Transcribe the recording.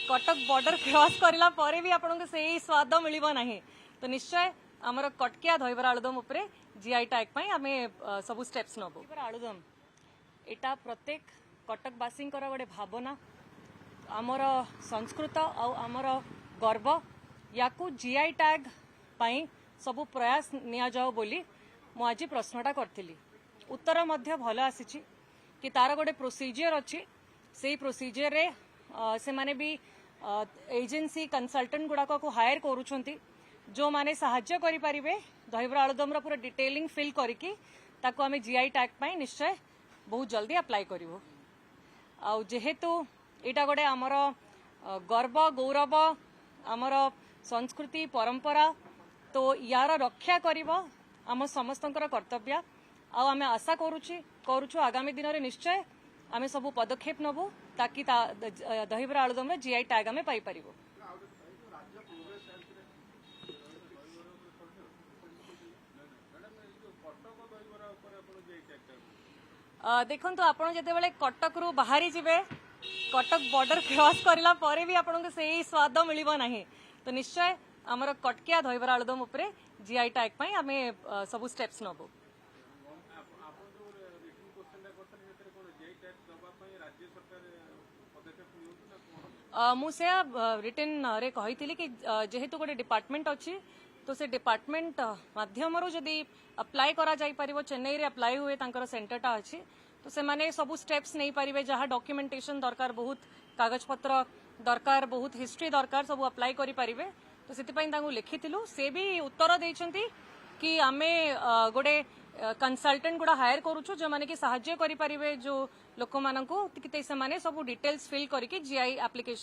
Cuttack border cross करला परे भी आपन से स्वाद मिलिबो नाही तो निश्चय आमर कटकिया दहीबरा आलुदम उपरे जीआई टैग पई आमे सब स्टेप्स नबो। दहीबरा आलुदम एटा प्रत्येक कटकवासी गोटे भावना आमर संस्कृत आमर गर्व याकू जीआई टैग पई सब प्रयास निया जाओ बोली मु आज प्रश्नटा करथिली। उत्तर मध्य भल आसी कि तार गोटे प्रोसीजर अच्छी से प्रोसीजर रे से माने भी एजेंसी कंसल्टेंट गुड़ाक को हायर करूछंती जो माने साहाय्य करि परिबे दहीबरा आलुदम रा पूरा डिटेलिंग फिल करिकी ताको आमे जीआई टैग पई निश्चय बहुत जल्दी अप्लाई करिवो। आ जेहेतु एटा गोटे आमर गर्व गौरव आमर संस्कृति परंपरा तो यार रक्षा करिवो आम समस्तंकर कर्तव्य आमे आशा करूछु आगामी दिन में निश्चय आमे सब पदक्षेप नबू ताकि दहीबरा आलुदम में जीआई टैग आमे पाई परिबो। देखंतु आपण जेतेबेले कटक रु बाहरी जिवे कटक बॉर्डर क्रॉस करला परे भी आपन से स्वाद मिलिबो नाही तो निश्चय आमर कटकिया दहीबरा आलुदम उपरे जीआई टैग पई आमे सब स्टेप्स नबू। मुझे रिटर्न रे कही कि जेहेतु गोटे डिपार्टमेंट अच्छी तो से डिपार्टमेंट माध्यम जदि अप्लाई करा जाई परिबो चेन्नई रे अप्लाई हुए तांकर सेंटरटा अच्छी तो से माने सब स्टेप्स नहीं पारिबे जहाँ डॉक्यूमेंटेशन दरकार बहुत कागज पत्र दरकार बहुत हिस्ट्री दरकार सब अप्लाई करि परिबे तो सेतिपई तांगु लिखिथिलु से भी उत्तर देइछंती कि आमे गोटे कंसल्टेंट गुड़ा हायर करूछु जो माने कि साहाय्य करि परिबे जो लोक मानकु कि से माने सब डिटेल्स फिल करके जीआई एप्लिकेशन